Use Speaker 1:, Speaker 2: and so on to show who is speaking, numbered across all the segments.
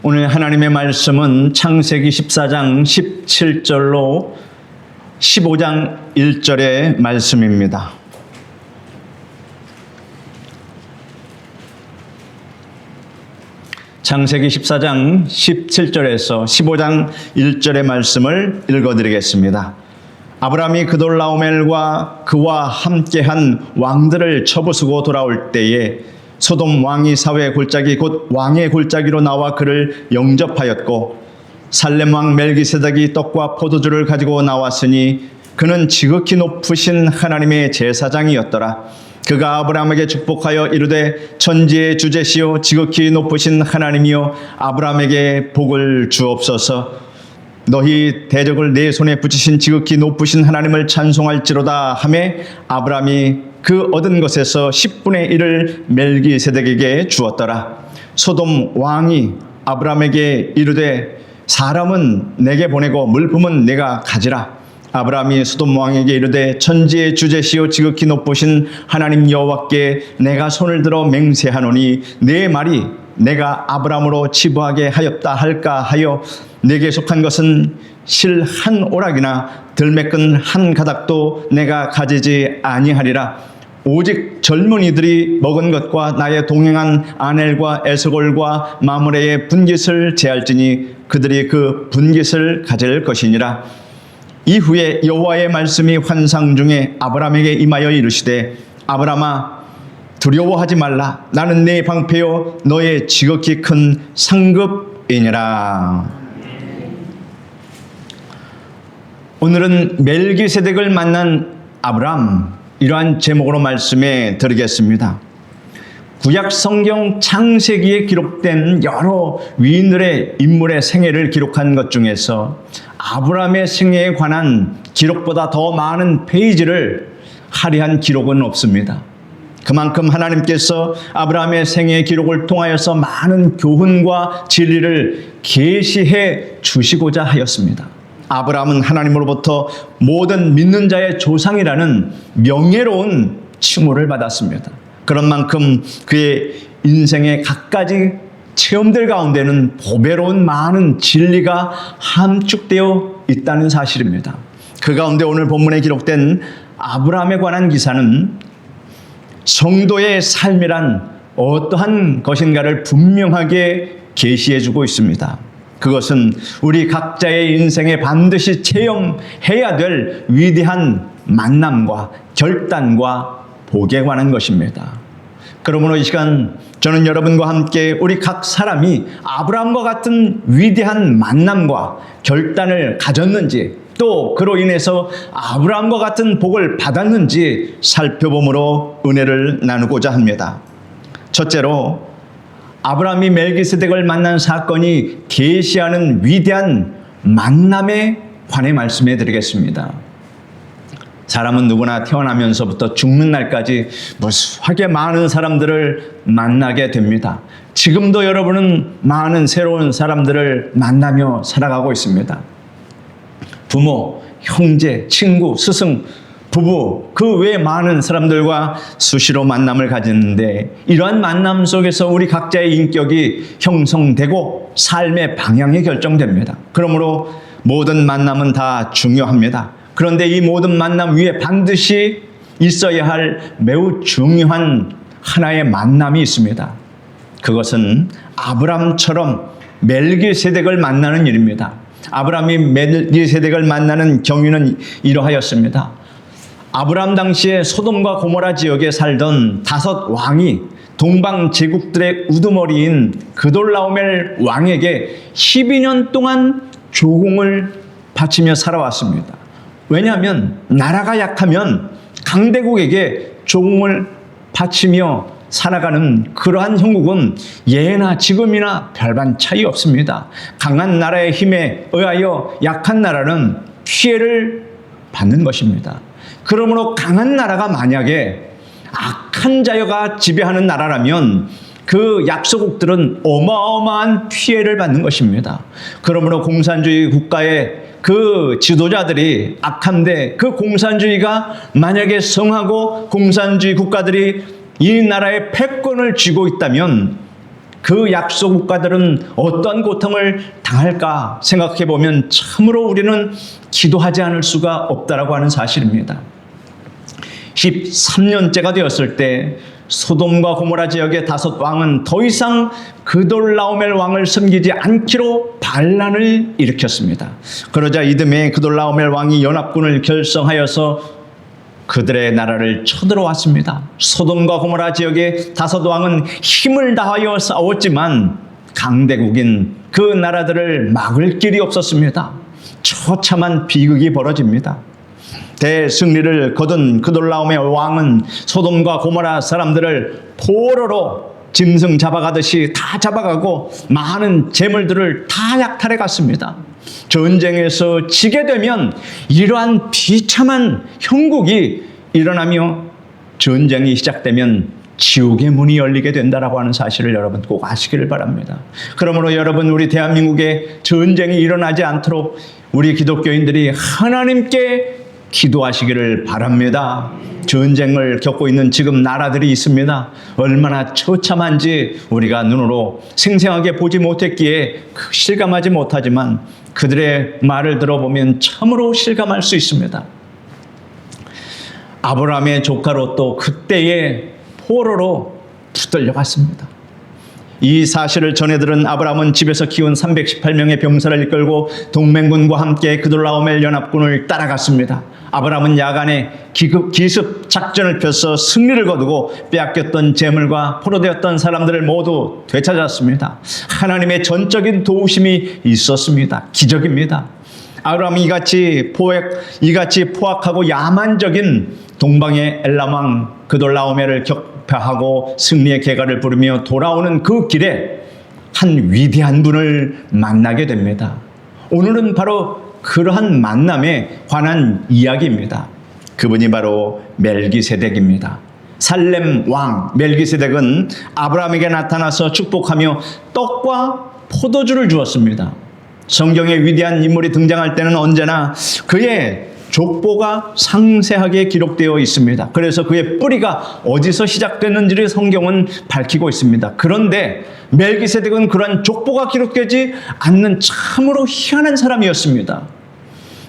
Speaker 1: 오늘 하나님의 말씀은 창세기 14장 17절로 15장 1절의 말씀입니다. 창세기 14장 17절에서 15장 1절의 말씀을 읽어드리겠습니다. 아브라함이 그돌라오멜과 그와 함께한 왕들을 쳐부수고 돌아올 때에 소돔 왕이 사회 골짜기 곧 왕의 골짜기로 나와 그를 영접하였고, 살렘 왕 멜기세덱이 떡과 포도주를 가지고 나왔으니 그는 지극히 높으신 하나님의 제사장이었더라. 그가 아브라함에게 축복하여 이르되 천지의 주제시오 지극히 높으신 하나님이여 아브라함에게 복을 주옵소서. 너희 대적을 내 손에 붙이신 지극히 높으신 하나님을 찬송할지로다 하매 아브라함이 그 얻은 것에서 10분의 1을 멜기세덱에게 주었더라. 소돔 왕이 아브라함에게 이르되 사람은 내게 보내고 물품은 내가 가지라. 아브라함이 소돔 왕에게 이르되 천지의 주제시오 지극히 높으신 하나님 여호와께 내가 손을 들어 맹세하노니 내 말이 내가 아브라함으로 치부하게 하였다 할까 하여 내게 속한 것은 실 한 오락이나 들매끈 한 가닥도 내가 가지지 아니하리라. 오직 젊은이들이 먹은 것과 나의 동행한 아넬과 에스골과 마므레의 분깃을 제할지니 그들이 그 분깃을 가질 것이니라. 이후에 여호와의 말씀이 환상 중에 아브라함에게 임하여 이르시되 아브라함아 두려워하지 말라. 나는 네 방패요 너의 지극히 큰 상급이니라. 오늘은 멜기세덱을 만난 아브라함, 이러한 제목으로 말씀에 드리겠습니다. 구약 성경 창세기에 기록된 여러 위인들의 인물의 생애를 기록한 것 중에서 아브라함의 생애에 관한 기록보다 더 많은 페이지를 할애한 기록은 없습니다. 그만큼 하나님께서 아브라함의 생애 기록을 통하여서 많은 교훈과 진리를 계시해 주시고자 하였습니다. 아브라함은 하나님으로부터 모든 믿는 자의 조상이라는 명예로운 칭호를 받았습니다. 그런 만큼 그의 인생의 갖가지 체험들 가운데는 보배로운 많은 진리가 함축되어 있다는 사실입니다. 그 가운데 오늘 본문에 기록된 아브라함에 관한 기사는 성도의 삶이란 어떠한 것인가를 분명하게 계시해주고 있습니다. 그것은 우리 각자의 인생에 반드시 체험해야 될 위대한 만남과 결단과 복에 관한 것입니다. 그러므로 이 시간 저는 여러분과 함께 우리 각 사람이 아브라함과 같은 위대한 만남과 결단을 가졌는지, 또 그로 인해서 아브라함과 같은 복을 받았는지 살펴봄으로 은혜를 나누고자 합니다. 첫째로 아브라함이 멜기세덱을 만난 사건이 계시하는 위대한 만남에 관해 말씀해 드리겠습니다. 사람은 누구나 태어나면서부터 죽는 날까지 무수하게 많은 사람들을 만나게 됩니다. 지금도 여러분은 많은 새로운 사람들을 만나며 살아가고 있습니다. 부모, 형제, 친구, 스승, 부부, 그 외에 많은 사람들과 수시로 만남을 가지는데 이러한 만남 속에서 우리 각자의 인격이 형성되고 삶의 방향이 결정됩니다. 그러므로 모든 만남은 다 중요합니다. 그런데 이 모든 만남 위에 반드시 있어야 할 매우 중요한 하나의 만남이 있습니다. 그것은 아브라함처럼 멜기세덱을 만나는 일입니다. 아브라함이 멜기세덱을 만나는 경위는 이러하였습니다. 아브라함 당시에 소돔과 고모라 지역에 살던 5 왕이 동방 제국들의 우두머리인 그돌라오멜 왕에게 12년 동안 조공을 바치며 살아왔습니다. 왜냐하면 나라가 약하면 강대국에게 조공을 바치며 살아가는 그러한 형국은 예나 지금이나 별반 차이 없습니다. 강한 나라의 힘에 의하여 약한 나라는 피해를 받는 것입니다. 그러므로 강한 나라가 만약에 악한 자여가 지배하는 나라라면 그 약소국들은 어마어마한 피해를 받는 것입니다. 그러므로 공산주의 국가의 그 지도자들이 악한데 그 공산주의가 만약에 성하고 공산주의 국가들이 이 나라의 패권을 쥐고 있다면 그 약속 국가들은 어떤 고통을 당할까 생각해 보면 참으로 우리는 기도하지 않을 수가 없다라고 하는 사실입니다. 13년째가 되었을 때 소돔과 고모라 지역의 5 왕은 더 이상 그돌라오멜 왕을 섬기지 않기로 반란을 일으켰습니다. 그러자 이듬해 그돌라오멜 왕이 연합군을 결성하여서 그들의 나라를 쳐들어왔습니다. 소돔과 고모라 지역의 5 왕은 힘을 다하여 싸웠지만 강대국인 그 나라들을 막을 길이 없었습니다. 처참한 비극이 벌어집니다. 대승리를 거둔 그돌라오멜 왕은 소돔과 고모라 사람들을 포로로 짐승 잡아가듯이 다 잡아가고 많은 재물들을 다 약탈해 갔습니다. 전쟁에서 지게 되면 이러한 비참한 형국이 일어나며 전쟁이 시작되면 지옥의 문이 열리게 된다라고 하는 사실을 여러분 꼭 아시기를 바랍니다. 그러므로 여러분, 우리 대한민국에 전쟁이 일어나지 않도록 우리 기독교인들이 하나님께 기도하시기를 바랍니다. 전쟁을 겪고 있는 지금 나라들이 있습니다. 얼마나 처참한지 우리가 눈으로 생생하게 보지 못했기에 실감하지 못하지만 그들의 말을 들어보면 참으로 실감할 수 있습니다. 아브라함의 조카 롯도 그때의 포로로 붙들려갔습니다. 이 사실을 전해들은 아브라함은 집에서 키운 318명의 병사를 이끌고 동맹군과 함께 그돌라오멜 연합군을 따라갔습니다. 아브라함은 야간에 기습 작전을 펴서 승리를 거두고 빼앗겼던 재물과 포로되었던 사람들을 모두 되찾았습니다. 하나님의 전적인 도우심이 있었습니다. 기적입니다. 아브라함이 이같이 포악하고 야만적인 동방의 엘람 왕 그돌라오멜을 격파하고 승리의 개가를 부르며 돌아오는 그 길에 한 위대한 분을 만나게 됩니다. 오늘은 바로 그러한 만남에 관한 이야기입니다. 그분이 바로 멜기세덱입니다. 살렘 왕 멜기세덱은 아브라함에게 나타나서 축복하며 떡과 포도주를 주었습니다. 성경의 위대한 인물이 등장할 때는 언제나 그의 족보가 상세하게 기록되어 있습니다. 그래서 그의 뿌리가 어디서 시작됐는지를 성경은 밝히고 있습니다. 그런데 멜기세덱은 그런 족보가 기록되지 않는 참으로 희한한 사람이었습니다.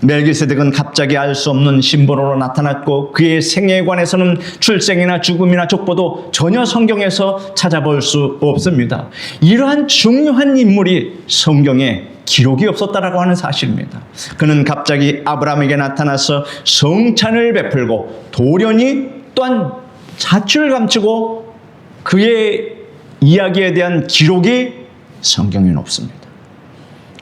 Speaker 1: 멜기세덱은 갑자기 알 수 없는 심벌로 나타났고 그의 생애에 관해서는 출생이나 죽음이나 족보도 전혀 성경에서 찾아볼 수 없습니다. 이러한 중요한 인물이 성경에 기록이 없었다라고 하는 사실입니다. 그는 갑자기 아브라함에게 나타나서 성찬을 베풀고 돌연히 또한 자취를 감추고 그의 이야기에 대한 기록이 성경에는 없습니다.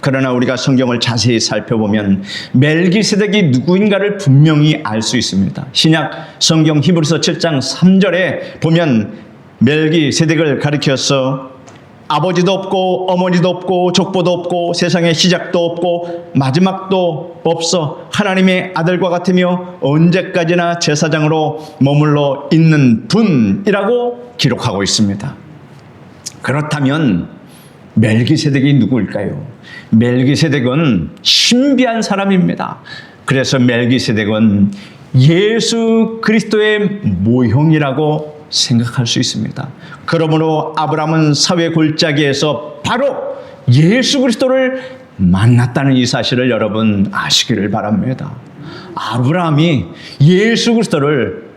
Speaker 1: 그러나 우리가 성경을 자세히 살펴보면 멜기세덱이 누구인가를 분명히 알 수 있습니다. 신약 성경 히브리서 7장 3절에 보면 멜기세덱을 가리켜서 아버지도 없고 어머니도 없고 족보도 없고 세상에 시작도 없고 마지막도 없어 하나님의 아들과 같으며 언제까지나 제사장으로 머물러 있는 분이라고 기록하고 있습니다. 그렇다면 멜기세덱이 누구일까요? 멜기세덱은 신비한 사람입니다. 그래서 멜기세덱은 예수 그리스도의 모형이라고 생각할 수 있습니다. 그러므로 아브라함은 사회 골짜기에서 바로 예수 그리스도를 만났다는 이 사실을 여러분 아시기를 바랍니다. 아브라함이 예수 그리스도를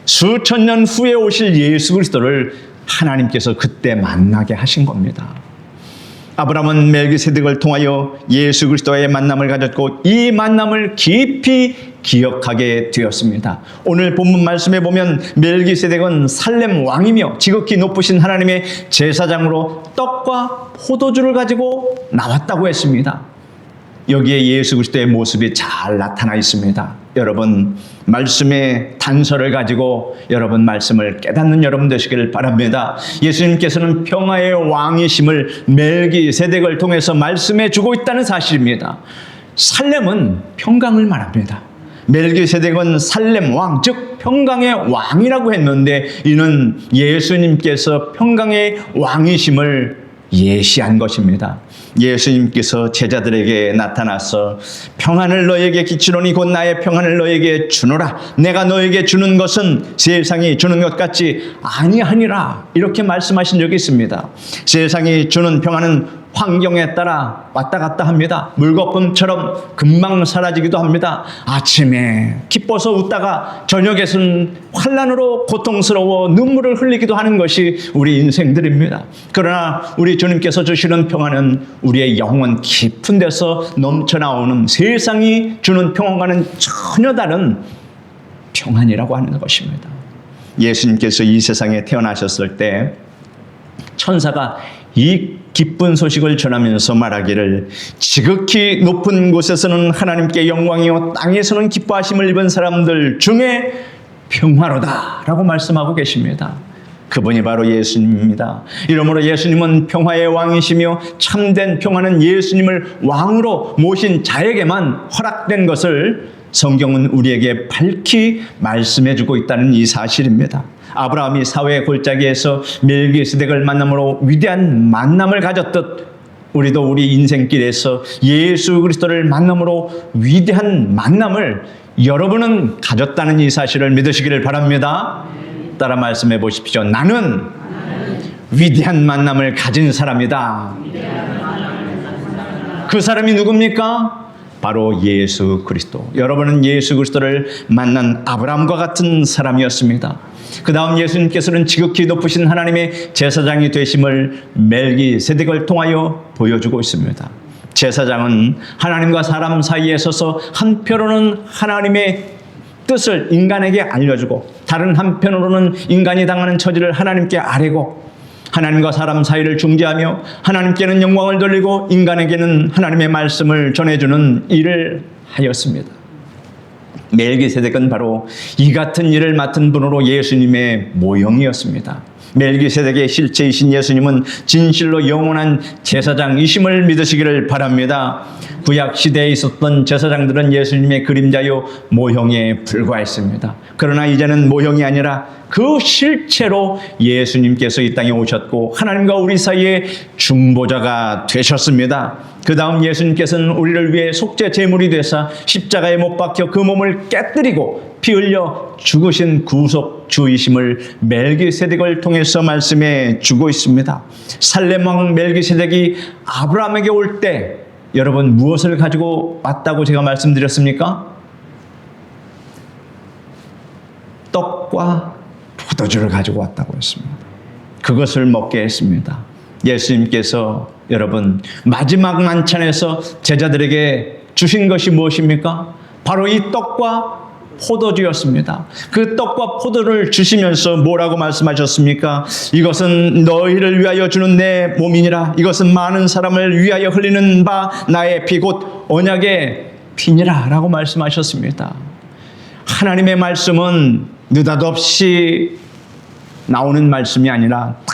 Speaker 1: 수천 년 후에 오실 예수 그리스도를 하나님께서 그때 만나게 하신 겁니다. 아브라함은 멜기세덱을 통하여 예수 그리스도와의 만남을 가졌고 이 만남을 깊이 기억하게 되었습니다. 오늘 본문 말씀에 보면 멜기세덱은 살렘 왕이며 지극히 높으신 하나님의 제사장으로 떡과 포도주를 가지고 나왔다고 했습니다. 여기에 예수 그리스도의 모습이 잘 나타나 있습니다. 여러분, 말씀의 단서를 가지고 여러분 말씀을 깨닫는 여러분 되시기를 바랍니다. 예수님께서는 평화의 왕이심을 멜기세덱을 통해서 말씀해 주고 있다는 사실입니다. 살렘은 평강을 말합니다. 멜기세덱은 살렘 왕, 즉 평강의 왕이라고 했는데 이는 예수님께서 평강의 왕이심을 예시한 것입니다. 예수님께서 제자들에게 나타나서 평안을 너에게 끼치노니 곧 나의 평안을 너에게 주노라. 내가 너에게 주는 것은 세상이 주는 것 같지 아니하니라. 이렇게 말씀하신 적이 있습니다. 세상이 주는 평안은 환경에 따라 왔다 갔다 합니다. 물거품처럼 금방 사라지기도 합니다. 아침에 기뻐서 웃다가 저녁에는 환난으로 고통스러워 눈물을 흘리기도 하는 것이 우리 인생들입니다. 그러나 우리 주님께서 주시는 평안은 우리의 영혼 깊은 데서 넘쳐나오는 세상이 주는 평안과는 전혀 다른 평안이라고 하는 것입니다. 예수님께서 이 세상에 태어나셨을 때 천사가 이 기쁜 소식을 전하면서 말하기를 지극히 높은 곳에서는 하나님께 영광이요 땅에서는 기뻐하심을 입은 사람들 중에 평화로다 라고 말씀하고 계십니다. 그분이 바로 예수님입니다. 이러므로 예수님은 평화의 왕이시며 참된 평화는 예수님을 왕으로 모신 자에게만 허락된 것을 성경은 우리에게 밝히 말씀해주고 있다는 이 사실입니다. 아브라함이 사회의 골짜기에서 멜기세덱을 만남으로 위대한 만남을 가졌듯 우리도 우리 인생길에서 예수 그리스도를 만남으로 위대한 만남을 여러분은 가졌다는 이 사실을 믿으시기를 바랍니다. 따라 말씀해 보십시오. 나는 위대한 만남을 가진 사람이다. 그 사람이 누굽니까? 바로 예수 그리스도. 여러분은 예수 그리스도를 만난 아브라함과 같은 사람이었습니다. 그 다음 예수님께서는 지극히 높으신 하나님의 제사장이 되심을 멜기세덱을 통하여 보여주고 있습니다. 제사장은 하나님과 사람 사이에 서서 한편으로는 하나님의 뜻을 인간에게 알려주고 다른 한편으로는 인간이 당하는 처지를 하나님께 아뢰고 하나님과 사람 사이를 중재하며 하나님께는 영광을 돌리고 인간에게는 하나님의 말씀을 전해주는 일을 하였습니다. 멜기세덱은 바로 이 같은 일을 맡은 분으로 예수님의 모형이었습니다. 멜기세덱의 실체이신 예수님은 진실로 영원한 제사장이심을 믿으시기를 바랍니다. 구약 시대에 있었던 제사장들은 예수님의 그림자요 모형에 불과했습니다. 그러나 이제는 모형이 아니라 그 실체로 예수님께서 이 땅에 오셨고 하나님과 우리 사이에 중보자가 되셨습니다. 그 다음 예수님께서는 우리를 위해 속죄 제물이 되사 십자가에 못 박혀 그 몸을 깨뜨리고 피 흘려 죽으신 구속 주이심을 멜기세덱을 통해서 말씀해 주고 있습니다. 살렘 왕 멜기세덱이 아브라함에게 올 때 여러분 무엇을 가지고 왔다고 제가 말씀드렸습니까? 떡과 포도주를 가지고 왔다고 했습니다. 그것을 먹게 했습니다. 예수님께서 여러분 마지막 만찬에서 제자들에게 주신 것이 무엇입니까? 바로 이 떡과 포도주였습니다. 그 떡과 포도를 주시면서 뭐라고 말씀하셨습니까? 이것은 너희를 위하여 주는 내 몸이니라. 이것은 많은 사람을 위하여 흘리는 바 나의 피 곧 언약의 피니라 라고 말씀하셨습니다. 하나님의 말씀은 느닷없이 나오는 말씀이 아니라 다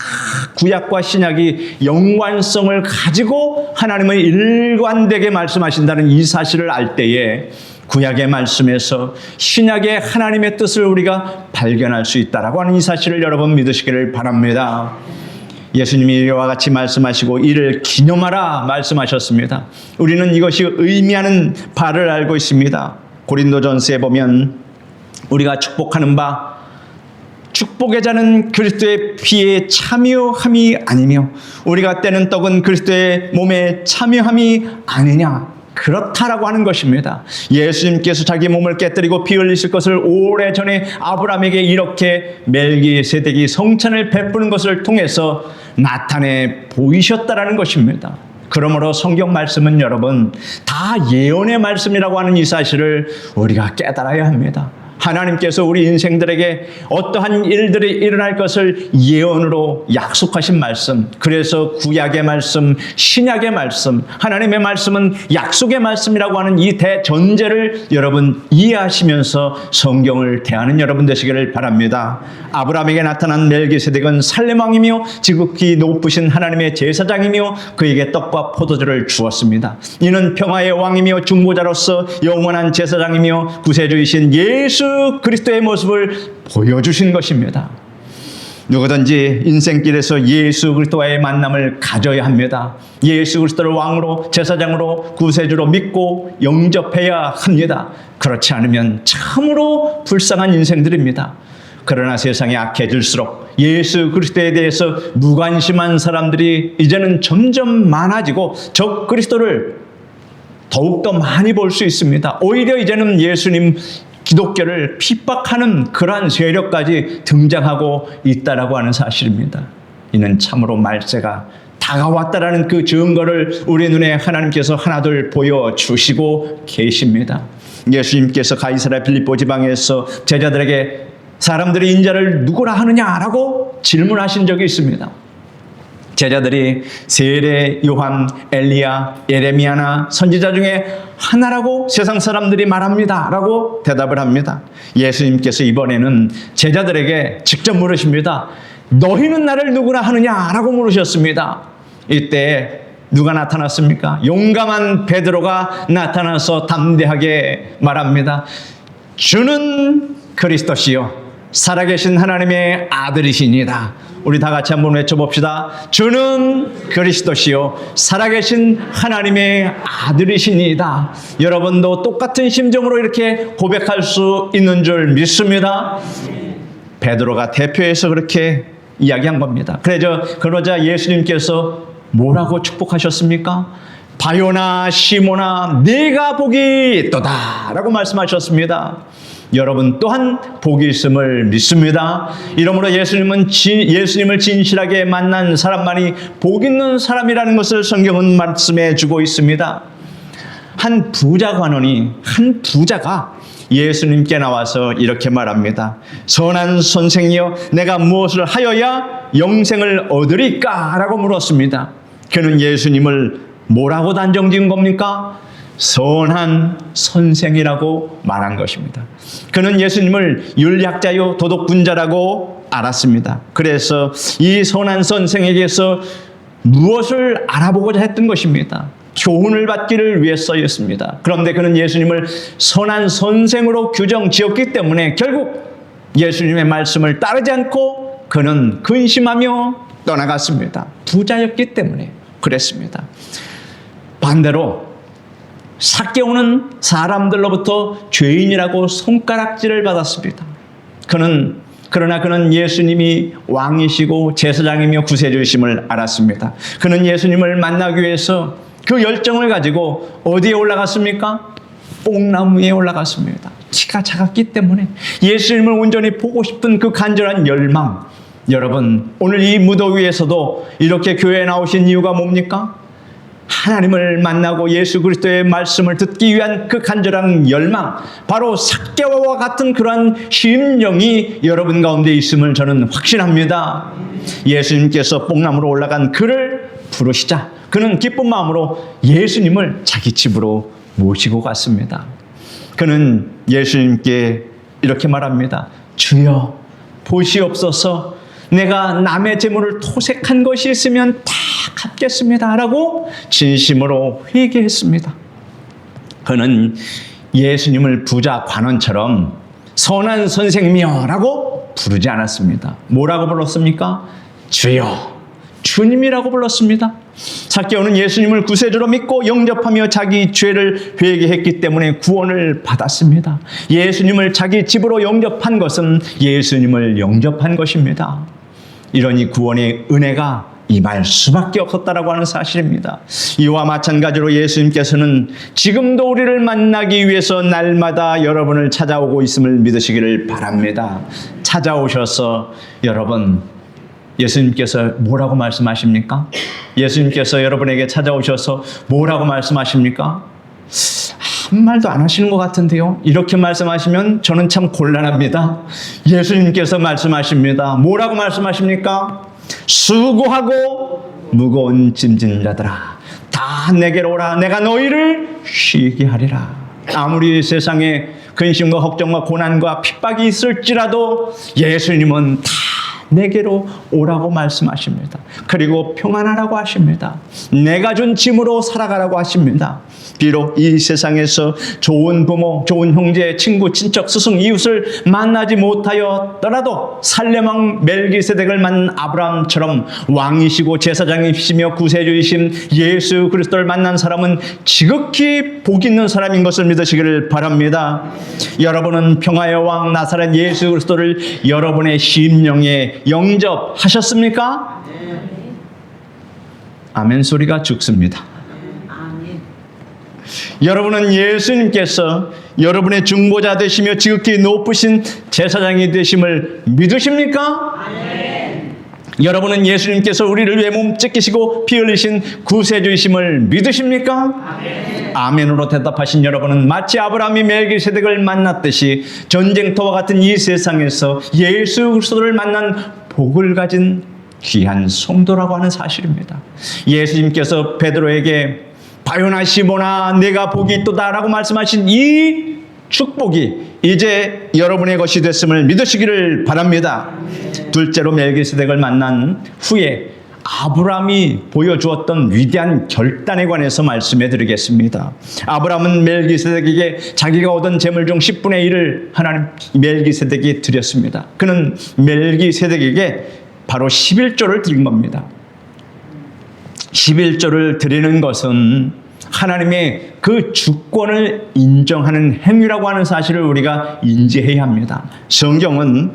Speaker 1: 구약과 신약이 연관성을 가지고 하나님의 일관되게 말씀하신다는 이 사실을 알 때에 구약의 말씀에서 신약의 하나님의 뜻을 우리가 발견할 수 있다라고 하는 이 사실을 여러분 믿으시기를 바랍니다. 예수님이 이와 같이 말씀하시고 이를 기념하라 말씀하셨습니다. 우리는 이것이 의미하는 바를 알고 있습니다. 고린도전서에 보면 우리가 축복하는 바 축복의 자는 그리스도의 피에 참여함이 아니며 우리가 떼는 떡은 그리스도의 몸에 참여함이 아니냐 그렇다라고 하는 것입니다. 예수님께서 자기 몸을 깨뜨리고 피 흘리실 것을 오래전에 아브라함에게 이렇게 멜기세덱이 성찬을 베푸는 것을 통해서 나타내 보이셨다라는 것입니다. 그러므로 성경 말씀은 여러분 다 예언의 말씀이라고 하는 이 사실을 우리가 깨달아야 합니다. 하나님께서 우리 인생들에게 어떠한 일들이 일어날 것을 예언으로 약속하신 말씀, 그래서 구약의 말씀, 신약의 말씀, 하나님의 말씀은 약속의 말씀이라고 하는 이 대전제를 여러분 이해하시면서 성경을 대하는 여러분 되시기를 바랍니다. 아브라함에게 나타난 멜기세덱은 살렘 왕이며 지극히 높으신 하나님의 제사장이며 그에게 떡과 포도주를 주었습니다. 이는 평화의 왕이며 중보자로서 영원한 제사장이며 구세주이신 예수 그리스도의 모습을 보여주신 것입니다. 누구든지 인생길에서 예수 그리스도와의 만남을 가져야 합니다. 예수 그리스도를 왕으로, 제사장으로, 구세주로 믿고 영접해야 합니다. 그렇지 않으면 참으로 불쌍한 인생들입니다. 그러나 세상이 악해질수록 예수 그리스도에 대해서 무관심한 사람들이 이제는 점점 많아지고 적 그리스도를 더욱더 많이 볼 수 있습니다. 오히려 이제는 예수님 기독교를 핍박하는 그러한 세력까지 등장하고 있다라고 하는 사실입니다. 이는 참으로 말세가 다가왔다라는 그 증거를 우리 눈에 하나님께서 하나둘 보여주시고 계십니다. 예수님께서 가이사랴 빌립보 지방에서 제자들에게 사람들이 인자를 누구라 하느냐라고 질문하신 적이 있습니다. 제자들이 세례 요한, 엘리야, 예레미야나 선지자 중에 하나라고 세상 사람들이 말합니다 라고 대답을 합니다. 예수님께서 이번에는 제자들에게 직접 물으십니다. 너희는 나를 누구라 하느냐 라고 물으셨습니다. 이때 누가 나타났습니까? 용감한 베드로가 나타나서 담대하게 말합니다. 주는 그리스도시요 살아계신 하나님의 아들이시니다. 우리 다 같이 한번 외쳐봅시다. 주는 그리스도시요 살아계신 하나님의 아들이시니다. 여러분도 똑같은 심정으로 이렇게 고백할 수 있는 줄 믿습니다. 베드로가 대표해서 그렇게 이야기한 겁니다. 그러자 예수님께서 뭐라고 축복하셨습니까? 바요나 시모나 네가 복이 있도다 라고 말씀하셨습니다. 여러분 또한 복이 있음을 믿습니다. 이러므로 예수님을 진실하게 만난 사람만이 복 있는 사람이라는 것을 성경은 말씀해 주고 있습니다. 한 부자가 예수님께 나와서 이렇게 말합니다. 선한 선생이여 내가 무엇을 하여야 영생을 얻으리까? 라고 물었습니다. 그는 예수님을 뭐라고 단정 지은 겁니까? 선한 선생이라고 말한 것입니다. 그는 예수님을 율약자요 도덕분자라고 알았습니다. 그래서 이 선한 선생에게서 무엇을 알아보고자 했던 것입니다. 교훈을 받기를 위해서였습니다. 그런데 그는 예수님을 선한 선생으로 규정 지었기 때문에 결국 예수님의 말씀을 따르지 않고 그는 근심하며 떠나갔습니다. 부자였기 때문에 그랬습니다. 반대로 삭개오는 사람들로부터 죄인이라고 손가락질을 받았습니다. 그러나 그는 예수님이 왕이시고 제사장이며 구세주이심을 알았습니다. 그는 예수님을 만나기 위해서 그 열정을 가지고 어디에 올라갔습니까? 뽕나무에 올라갔습니다. 키가 작았기 때문에 예수님을 온전히 보고 싶은 그 간절한 열망. 여러분 오늘 이 무더위에서도 이렇게 교회에 나오신 이유가 뭡니까? 하나님을 만나고 예수 그리스도의 말씀을 듣기 위한 그 간절한 열망, 바로 삭개오와 같은 그러한 심령이 여러분 가운데 있음을 저는 확신합니다. 예수님께서 뽕나무로 올라간 그를 부르시자 그는 기쁜 마음으로 예수님을 자기 집으로 모시고 갔습니다. 그는 예수님께 이렇게 말합니다. 주여 보시옵소서 내가 남의 재물을 토색한 것이 있으면 다 갚겠습니다 라고 진심으로 회개했습니다. 그는 예수님을 부자 관원처럼 선한 선생님이여 라고 부르지 않았습니다. 뭐라고 불렀습니까? 주여, 주님이라고 불렀습니다. 삭개오는 예수님을 구세주로 믿고 영접하며 자기 죄를 회개했기 때문에 구원을 받았습니다. 예수님을 자기 집으로 영접한 것은 예수님을 영접한 것입니다. 이러니 구원의 은혜가 임할 수밖에 없었다라고 하는 사실입니다. 이와 마찬가지로 예수님께서는 지금도 우리를 만나기 위해서 날마다 여러분을 찾아오고 있음을 믿으시기를 바랍니다. 찾아오셔서 여러분 예수님께서 뭐라고 말씀하십니까? 예수님께서 여러분에게 찾아오셔서 뭐라고 말씀하십니까? 한 말도 안 하시는 것 같은데요. 이렇게 말씀하시면 저는 참 곤란합니다. 예수님께서 말씀하십니다. 뭐라고 말씀하십니까? 수고하고 무거운 짐진 자들아 다 내게로 오라 내가 너희를 쉬게 하리라. 아무리 세상에 근심과 걱정과 고난과 핍박이 있을지라도 예수님은 다 내게로 오라고 말씀하십니다. 그리고 평안하라고 하십니다. 내가 준 짐으로 살아가라고 하십니다. 비록 이 세상에서 좋은 부모, 좋은 형제, 친구, 친척, 스승, 이웃을 만나지 못하였더라도 살렘왕 멜기세덱을 만난 아브라함처럼 왕이시고 제사장이시며 구세주이신 예수 그리스도를 만난 사람은 지극히 복 있는 사람인 것을 믿으시기를 바랍니다. 여러분은 평화의 왕 나사렛 예수 그리스도를 여러분의 심령에 영접하셨습니까? 아멘 소리가 죽습니다. 여러분은 예수님께서 여러분의 중보자 되시며 지극히 높으신 제사장이 되심을 믿으십니까? 아멘. 여러분은 예수님께서 우리를 위해 몸 찢기시고 피 흘리신 구세주이심을 믿으십니까? 아멘. 아멘으로 대답하신 여러분은 마치 아브라함이 멜기세덱을 만났듯이 전쟁터와 같은 이 세상에서 예수 그리스도를 만난 복을 가진 귀한 성도라고 하는 사실입니다. 예수님께서 베드로에게 바요나 시몬아 내가 복이 있도다 라고 말씀하신 이 축복이 이제 여러분의 것이 됐음을 믿으시기를 바랍니다. 둘째로 멜기세덱을 만난 후에 아브라함이 보여주었던 위대한 결단에 관해서 말씀해 드리겠습니다. 아브라함은 멜기세덱에게 자기가 얻은 재물 중 10분의 1을 하나님 멜기세덱이 드렸습니다. 그는 멜기세덱에게 바로 11조를 드린 겁니다. 11조를 드리는 것은 하나님의 그 주권을 인정하는 행위라고 하는 사실을 우리가 인지해야 합니다. 성경은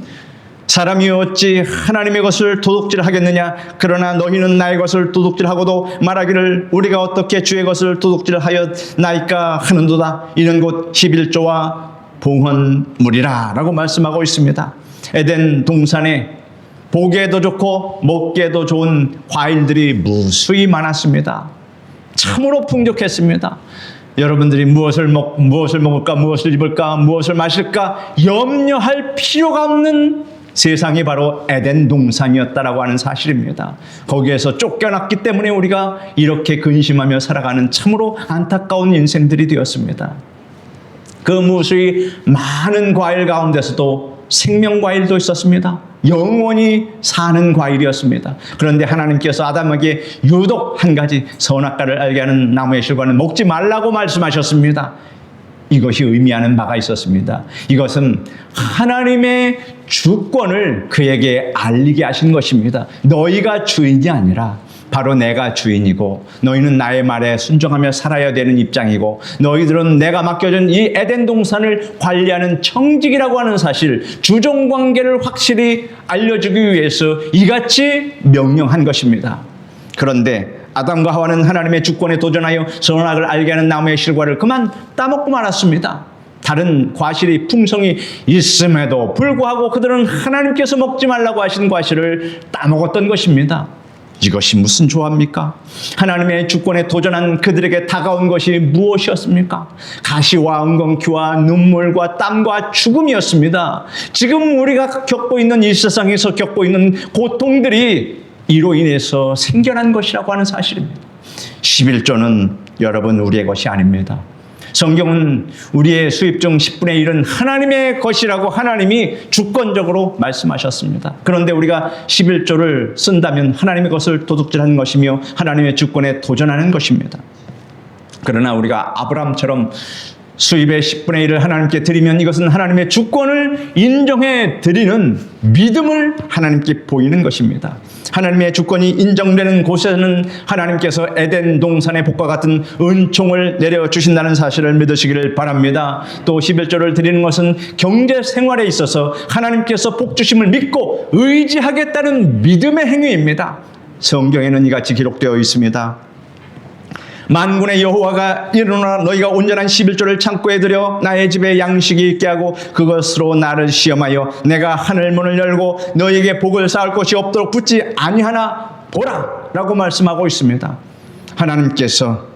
Speaker 1: 사람이 어찌 하나님의 것을 도둑질하겠느냐 그러나 너희는 나의 것을 도둑질하고도 말하기를 우리가 어떻게 주의 것을 도둑질하였나이까 하는도다. 이는 곧 11조와 봉헌물이라 라고 말씀하고 있습니다. 에덴 동산에 보기에도 좋고 먹기에도 좋은 과일들이 무수히 많았습니다. 참으로 풍족했습니다. 여러분들이 무엇을 먹을까, 무엇을 입을까, 무엇을 마실까 염려할 필요가 없는 세상이 바로 에덴 동산이었다라고 하는 사실입니다. 거기에서 쫓겨났기 때문에 우리가 이렇게 근심하며 살아가는 참으로 안타까운 인생들이 되었습니다. 그 무수히 많은 과일 가운데서도 생명과일도 있었습니다. 영원히 사는 과일이었습니다. 그런데 하나님께서 아담에게 유독 한 가지 선악과를 알게 하는 나무의 실과는 먹지 말라고 말씀하셨습니다. 이것이 의미하는 바가 있었습니다. 이것은 하나님의 주권을 그에게 알리게 하신 것입니다. 너희가 주인이 아니라 바로 내가 주인이고 너희는 나의 말에 순종하며 살아야 되는 입장이고 너희들은 내가 맡겨준 이 에덴 동산을 관리하는 청직이라고 하는 사실, 주종관계를 확실히 알려주기 위해서 이같이 명령한 것입니다. 그런데 아담과 하와는 하나님의 주권에 도전하여 선악을 알게 하는 나무의 실과를 그만 따먹고 말았습니다. 다른 과실이 풍성이 있음에도 불구하고 그들은 하나님께서 먹지 말라고 하신 과실을 따먹었던 것입니다. 이것이 무슨 조합입니까? 하나님의 주권에 도전한 그들에게 다가온 것이 무엇이었습니까? 가시와 엉겅퀴와 눈물과 땀과 죽음이었습니다. 지금 우리가 겪고 있는 이 세상에서 겪고 있는 고통들이 이로 인해서 생겨난 것이라고 하는 사실입니다. 11조는 여러분 우리의 것이 아닙니다. 성경은 우리의 수입 중 10분의 1은 하나님의 것이라고 하나님이 주권적으로 말씀하셨습니다. 그런데 우리가 11조를 쓴다면 하나님의 것을 도둑질하는 것이며 하나님의 주권에 도전하는 것입니다. 그러나 우리가 아브라함처럼 수입의 10분의 1을 하나님께 드리면 이것은 하나님의 주권을 인정해 드리는 믿음을 하나님께 보이는 것입니다. 하나님의 주권이 인정되는 곳에는 하나님께서 에덴 동산의 복과 같은 은총을 내려주신다는 사실을 믿으시기를 바랍니다. 또 11조를 드리는 것은 경제 생활에 있어서 하나님께서 복 주심을 믿고 의지하겠다는 믿음의 행위입니다. 성경에는 이같이 기록되어 있습니다. 만군의 여호와가 이르노라 너희가 온전한 11조를 창고에 들여 나의 집에 양식이 있게 하고 그것으로 나를 시험하여 내가 하늘 문을 열고 너희에게 복을 쌓을 것이 없도록 붙지 아니하나 보라 라고 말씀하고 있습니다. 하나님께서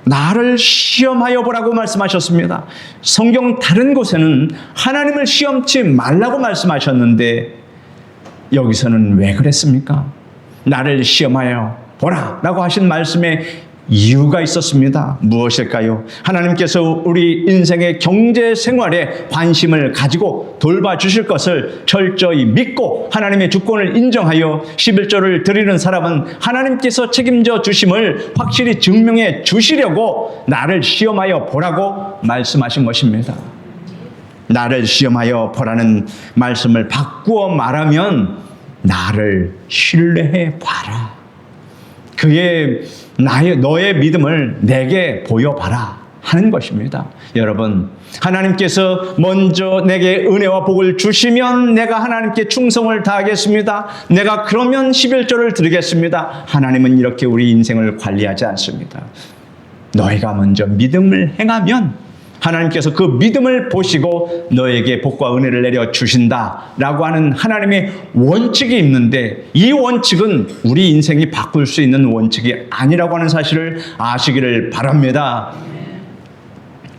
Speaker 1: 나를 시험하여 보라고 말씀하셨습니다. 성경 다른 곳에는 하나님을 시험치 말라고 말씀하셨는데 여기서는 왜 그랬습니까? 나를 시험하여 보라 라고 하신 말씀의 이유가 있었습니다. 무엇일까요? 하나님께서 우리 인생의 경제 생활에 관심을 가지고 돌봐주실 것을 철저히 믿고 하나님의 주권을 인정하여 11조를 드리는 사람은 하나님께서 책임져 주심을 확실히 증명해 주시려고 나를 시험하여 보라고 말씀하신 것입니다. 나를 시험하여 보라는 말씀을 바꾸어 말하면 나를 신뢰해 봐라. 너의 믿음을 내게 보여봐라 하는 것입니다. 여러분, 하나님께서 먼저 내게 은혜와 복을 주시면 내가 하나님께 충성을 다하겠습니다. 내가 그러면 11조를 드리겠습니다. 하나님은 이렇게 우리 인생을 관리하지 않습니다. 너희가 먼저 믿음을 행하면 하나님께서 그 믿음을 보시고 너에게 복과 은혜를 내려 주신다라고 하는 하나님의 원칙이 있는데, 이 원칙은 우리 인생이 바꿀 수 있는 원칙이 아니라고 하는 사실을 아시기를 바랍니다.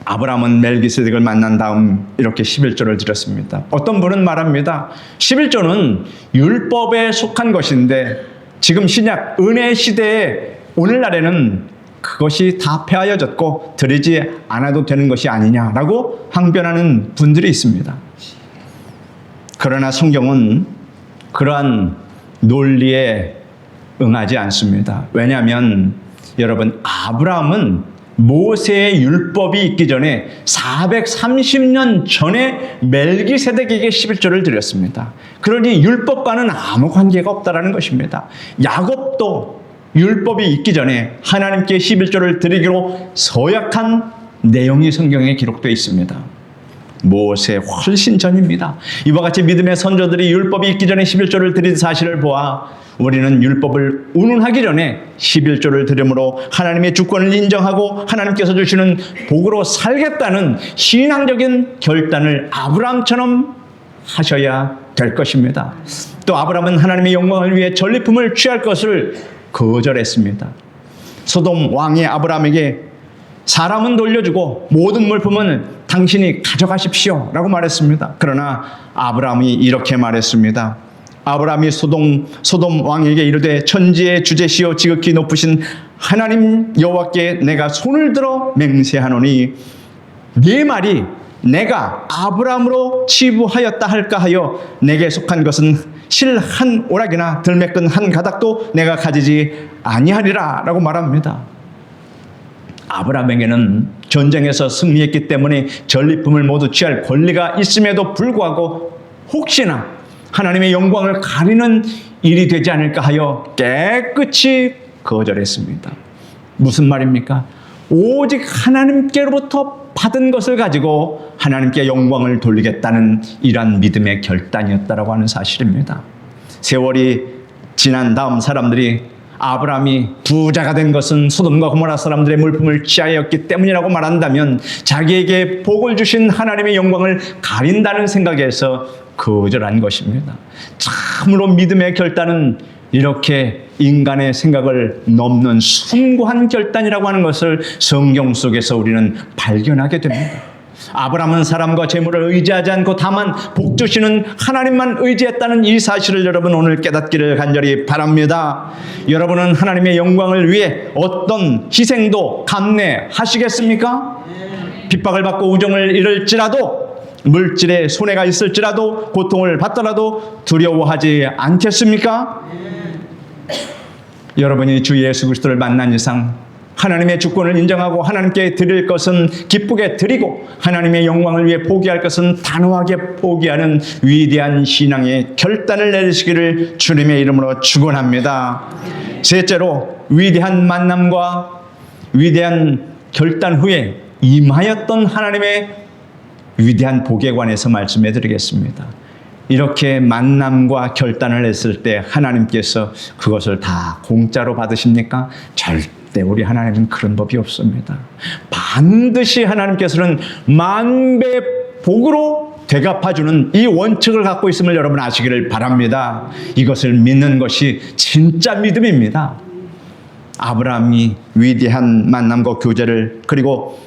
Speaker 1: 아브라함은 멜기세덱을 만난 다음 이렇게 11조를 드렸습니다. 어떤 분은 말합니다. 11조는 율법에 속한 것인데 지금 신약 은혜 시대에 오늘날에는 그것이 다 폐하여졌고 드리지 않아도 되는 것이 아니냐라고 항변하는 분들이 있습니다. 그러나 성경은 그러한 논리에 응하지 않습니다. 왜냐하면 여러분, 아브라함은 모세의 율법이 있기 전에 430년 전에 멜기세덱에게 11조를 드렸습니다. 그러니 율법과는 아무 관계가 없다라는 것입니다. 야곱도 율법이 있기 전에 하나님께 11조를 드리기로 서약한 내용이 성경에 기록되어 있습니다. 모세 훨씬 전입니다. 이와 같이 믿음의 선조들이 율법이 있기 전에 11조를 드린 사실을 보아 우리는 율법을 운운하기 전에 11조를 드림으로 하나님의 주권을 인정하고 하나님께서 주시는 복으로 살겠다는 신앙적인 결단을 아브라함처럼 하셔야 될 것입니다. 또 아브라함은 하나님의 영광을 위해 전리품을 취할 것을 거절했습니다. 소돔 왕이 아브라함에게 사람은 돌려주고 모든 물품은 당신이 가져가십시오 라고 말했습니다. 그러나 아브라함이 이렇게 말했습니다. 아브라함이 소돔 왕에게 이르되 천지의 주제시오 지극히 높으신 하나님 여호와께 내가 손을 들어 맹세하노니 네 말이 내가 아브라함으로 치부하였다 할까 하여 내게 속한 것은 실 한 오락이나 들매끈 한 가닥도 내가 가지지 아니하리라 라고 말합니다. 아브라함에게는 전쟁에서 승리했기 때문에 전리품을 모두 취할 권리가 있음에도 불구하고 혹시나 하나님의 영광을 가리는 일이 되지 않을까 하여 깨끗이 거절했습니다. 무슨 말입니까? 오직 하나님께로부터 받은 것을 가지고 하나님께 영광을 돌리겠다는 이러한 믿음의 결단이었다라고 하는 사실입니다. 세월이 지난 다음 사람들이 아브라함이 부자가 된 것은 소돔과 고모라 사람들의 물품을 취하였기 때문이라고 말한다면 자기에게 복을 주신 하나님의 영광을 가린다는 생각에서 거절한 것입니다. 참으로 믿음의 결단은 이렇게 인간의 생각을 넘는 숭고한 결단이라고 하는 것을 성경 속에서 우리는 발견하게 됩니다. 아브라함은 사람과 재물을 의지하지 않고 다만 복 주시는 하나님만 의지했다는 이 사실을 여러분 오늘 깨닫기를 간절히 바랍니다. 여러분은 하나님의 영광을 위해 어떤 희생도 감내하시겠습니까? 핍박을 받고 우정을 잃을지라도 물질에 손해가 있을지라도 고통을 받더라도 두려워하지 않겠습니까? 여러분이 주 예수 그리스도를 만난 이상 하나님의 주권을 인정하고 하나님께 드릴 것은 기쁘게 드리고 하나님의 영광을 위해 포기할 것은 단호하게 포기하는 위대한 신앙의 결단을 내리시기를 주님의 이름으로 축원합니다. 셋째로 위대한 만남과 위대한 결단 후에 임하였던 하나님의 위대한 복에 관해서 말씀해 드리겠습니다. 이렇게 만남과 결단을 했을 때 하나님께서 그것을 다 공짜로 받으십니까? 절대 우리 하나님은 그런 법이 없습니다. 반드시 하나님께서는 만배 복으로 되갚아주는 이 원칙을 갖고 있음을 여러분 아시기를 바랍니다. 이것을 믿는 것이 진짜 믿음입니다. 아브라함이 위대한 만남과 그리고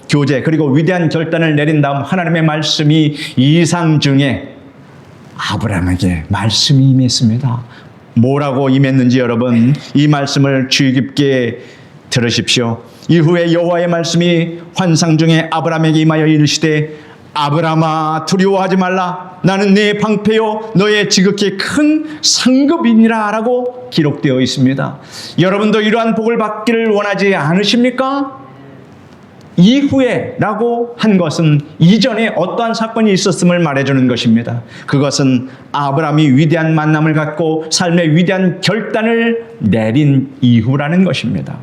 Speaker 1: 위대한 결단을 내린 다음 하나님의 말씀이 이상 중에 아브라함에게 말씀이 임했습니다. 뭐라고 임했는지 여러분 이 말씀을 주의 깊게 들으십시오. 이후에 여호와의 말씀이 환상 중에 아브라함에게 임하여 이르시되 아브라함아 두려워하지 말라. 나는 네 방패요 너의 지극히 큰 상급이니라 라고 기록되어 있습니다. 여러분도 이러한 복을 받기를 원하지 않으십니까? 이후에 라고 한 것은 이전에 어떠한 사건이 있었음을 말해주는 것입니다. 그것은 아브라함이 위대한 만남을 갖고 삶의 위대한 결단을 내린 이후라는 것입니다.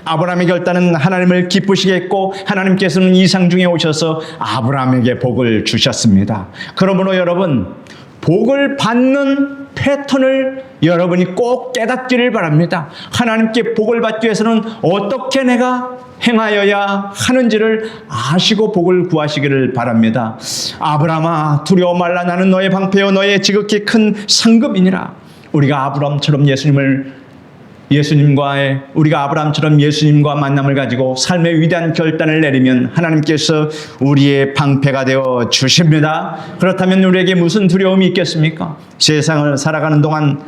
Speaker 1: 아브라함의 결단은 하나님을 기쁘시게 했고 하나님께서는 이상 중에 오셔서 아브라함에게 복을 주셨습니다. 그러므로 여러분, 복을 받는 패턴을 여러분이 꼭 깨닫기를 바랍니다. 하나님께 복을 받기 위해서는 어떻게 내가 행하여야 하는지를 아시고 복을 구하시기를 바랍니다. 아브라함아 두려워 말라. 나는 너의 방패요 너의 지극히 큰 상급이니라. 우리가 아브라함처럼 우리가 아브라함처럼 예수님과 만남을 가지고 삶의 위대한 결단을 내리면 하나님께서 우리의 방패가 되어 주십니다. 그렇다면 우리에게 무슨 두려움이 있겠습니까? 세상을 살아가는 동안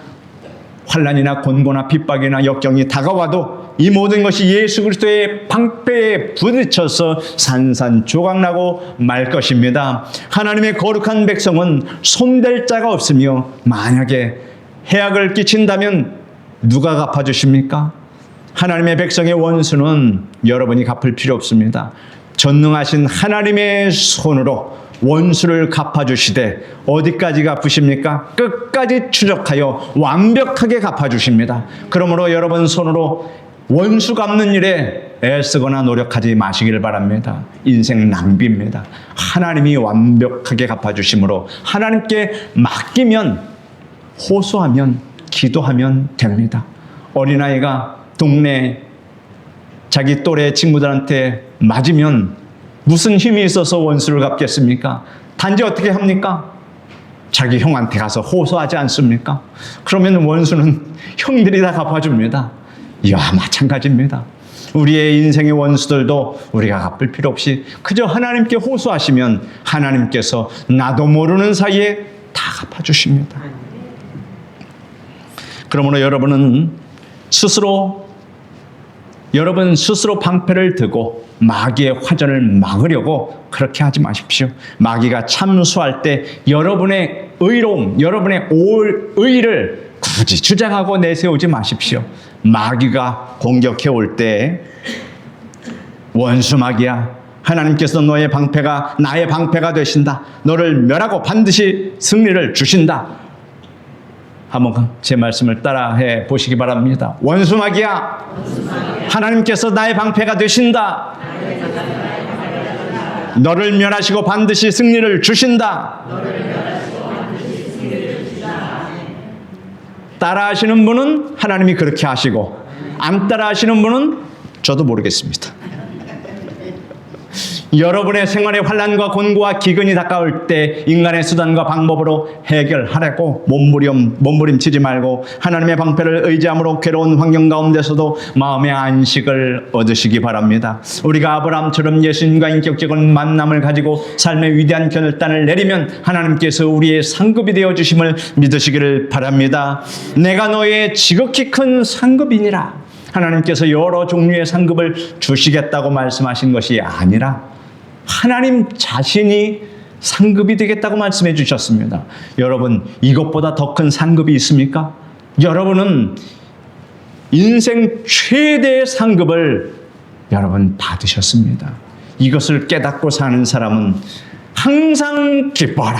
Speaker 1: 환난이나 곤고나 핍박이나 역경이 다가와도 이 모든 것이 예수 그리스도의 방패에 부딪혀서 산산조각나고 말 것입니다. 하나님의 거룩한 백성은 손댈 자가 없으며 만약에 해악을 끼친다면 누가 갚아주십니까? 하나님의 백성의 원수는 여러분이 갚을 필요 없습니다. 전능하신 하나님의 손으로 원수를 갚아주시되 어디까지 갚으십니까? 끝까지 추적하여 완벽하게 갚아주십니다. 그러므로 여러분 손으로 원수 갚는 일에 애쓰거나 노력하지 마시기를 바랍니다. 인생 낭비입니다. 하나님이 완벽하게 갚아주심으로 하나님께 맡기면, 호소하면, 기도하면 됩니다. 어린아이가 동네 자기 또래 친구들한테 맞으면 무슨 힘이 있어서 원수를 갚겠습니까? 단지 어떻게 합니까? 자기 형한테 가서 호소하지 않습니까? 그러면 원수는 형들이 다 갚아줍니다. 이와 마찬가지입니다. 우리의 인생의 원수들도 우리가 갚을 필요 없이 그저 하나님께 호소하시면 하나님께서 나도 모르는 사이에 다 갚아주십니다. 그러므로 여러분 스스로 방패를 들고 마귀의 화전을 막으려고 그렇게 하지 마십시오. 마귀가 참수할 때 여러분의 의로움, 여러분의 의를 굳이 주장하고 내세우지 마십시오. 마귀가 공격해 올 때 원수 마귀야, 하나님께서 너의 방패가 나의 방패가 되신다. 너를 멸하고 반드시 승리를 주신다. 한번 제 말씀을 따라해 보시기 바랍니다. 원수 마귀야, 하나님께서 나의 방패가 되신다. 너를 멸하시고 반드시 승리를 주신다. 따라하시는 분은 하나님이 그렇게 하시고 안 따라하시는 분은 저도 모르겠습니다. 여러분의 생활의 환난과 곤고와 기근이 다가올 때 인간의 수단과 방법으로 해결하려고 몸부림치지 말고 하나님의 방패를 의지함으로 괴로운 환경 가운데서도 마음의 안식을 얻으시기 바랍니다. 우리가 아브라함처럼 예수님과 인격적인 만남을 가지고 삶의 위대한 결단을 내리면 하나님께서 우리의 상급이 되어주심을 믿으시기를 바랍니다. 내가 너의 지극히 큰 상급이니라. 하나님께서 여러 종류의 상급을 주시겠다고 말씀하신 것이 아니라 하나님 자신이 상급이 되겠다고 말씀해 주셨습니다. 여러분, 이것보다 더 큰 상급이 있습니까? 여러분은 인생 최대의 상급을 여러분 받으셨습니다. 이것을 깨닫고 사는 사람은 항상 기뻐하라,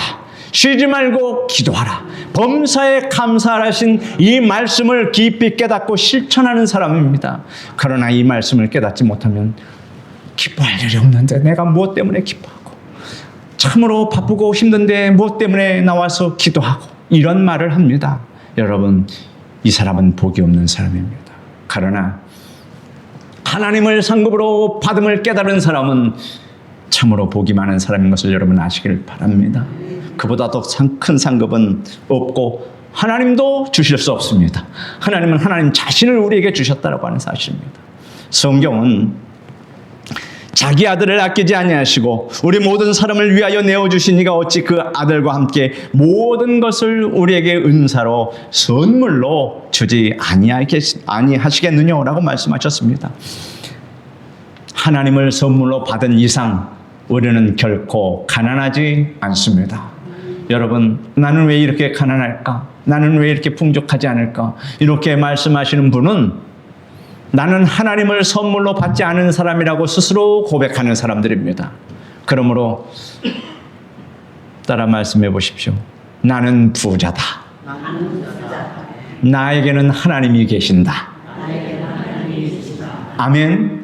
Speaker 1: 쉬지 말고 기도하라, 범사에 감사하신 이 말씀을 깊이 깨닫고 실천하는 사람입니다. 그러나 이 말씀을 깨닫지 못하면 기뻐할 일이 없는데 내가 무엇 때문에 기뻐하고, 참으로 바쁘고 힘든데 무엇 때문에 나와서 기도하고, 이런 말을 합니다. 여러분, 이 사람은 복이 없는 사람입니다. 그러나 하나님을 상급으로 받음을 깨달은 사람은 참으로 복이 많은 사람인 것을 여러분 아시길 바랍니다. 그보다 더 큰 상급은 없고 하나님도 주실 수 없습니다. 하나님은 하나님 자신을 우리에게 주셨다라고 하는 사실입니다. 성경은 자기 아들을 아끼지 아니하시고 우리 모든 사람을 위하여 내어주신 이가 어찌 그 아들과 함께 모든 것을 우리에게 은사로 선물로 주지 아니하시겠느냐라고 말씀하셨습니다. 하나님을 선물로 받은 이상 우리는 결코 가난하지 않습니다. 여러분, 나는 왜 이렇게 가난할까? 나는 왜 이렇게 풍족하지 않을까? 이렇게 말씀하시는 분은 나는 하나님을 선물로 받지 않은 사람이라고 스스로 고백하는 사람들입니다. 그러므로 따라 말씀해 보십시오. 나는 부자다. 나에게는 하나님이 계신다. 아멘.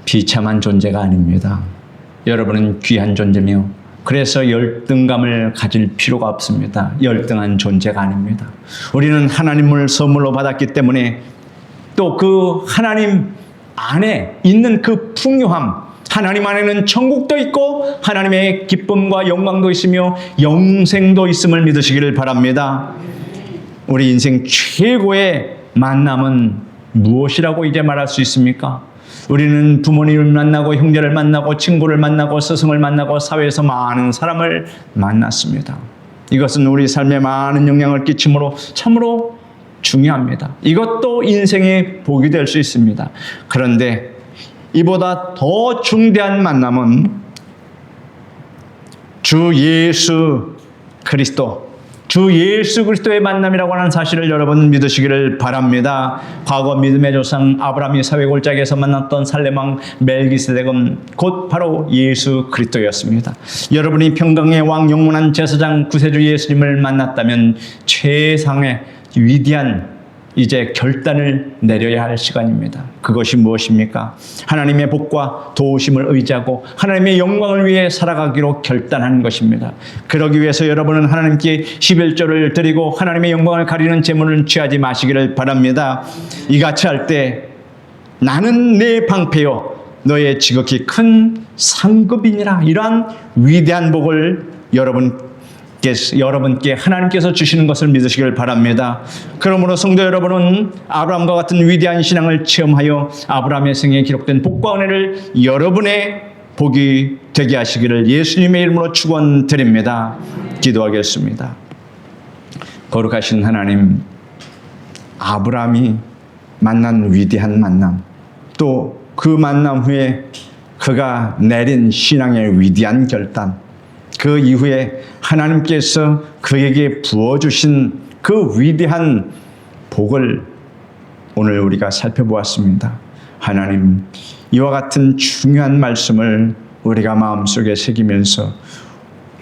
Speaker 1: 비참한 존재가 아닙니다. 여러분은 귀한 존재며 그래서 열등감을 가질 필요가 없습니다. 열등한 존재가 아닙니다. 우리는 하나님을 선물로 받았기 때문에 또 그 하나님 안에 있는 그 풍요함, 하나님 안에는 천국도 있고 하나님의 기쁨과 영광도 있으며 영생도 있음을 믿으시기를 바랍니다. 우리 인생 최고의 만남은 무엇이라고 이제 말할 수 있습니까? 우리는 부모님을 만나고 형제를 만나고 친구를 만나고 스승을 만나고 사회에서 많은 사람을 만났습니다. 이것은 우리 삶에 많은 영향을 끼치므로 참으로 중요합니다. 이것도 인생의 복이 될 수 있습니다. 그런데 이보다 더 중대한 만남은 주 예수 그리스도, 주 예수 그리스도의 만남이라고 하는 사실을 여러분 믿으시기를 바랍니다. 과거 믿음의 조상 아브라함이 사회골짜기에서 만났던 살렘왕 멜기세덱은 곧 바로 예수 그리스도였습니다. 여러분이 평강의 왕 영원한 제사장 구세주 예수님을 만났다면 최상의 위대한 이제 결단을 내려야 할 시간입니다. 그것이 무엇입니까? 하나님의 복과 도우심을 의지하고 하나님의 영광을 위해 살아가기로 결단하는 것입니다. 그러기 위해서 여러분은 하나님께 11조를 드리고 하나님의 영광을 가리는 제물을 취하지 마시기를 바랍니다. 이같이 할 때 나는 내 방패요 너의 지극히 큰 상급이니라, 이러한 위대한 복을 여러분께 하나님께서 주시는 것을 믿으시길 바랍니다. 그러므로 성도 여러분은 아브라함과 같은 위대한 신앙을 체험하여 아브라함의 생애에 기록된 복과 은혜를 여러분의 복이 되게 하시기를 예수님의 이름으로 축원드립니다. 기도하겠습니다. 거룩하신 하나님, 아브라함이 만난 위대한 만남, 또 그 만남 후에 그가 내린 신앙의 위대한 결단, 그 이후에 하나님께서 그에게 부어주신 그 위대한 복을 오늘 우리가 살펴보았습니다. 하나님, 이와 같은 중요한 말씀을 우리가 마음속에 새기면서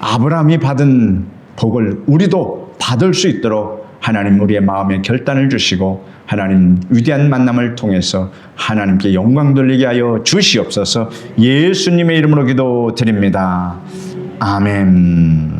Speaker 1: 아브라함이 받은 복을 우리도 받을 수 있도록 하나님 우리의 마음에 결단을 주시고 하나님 위대한 만남을 통해서 하나님께 영광 돌리게 하여 주시옵소서. 예수님의 이름으로 기도드립니다. 아멘.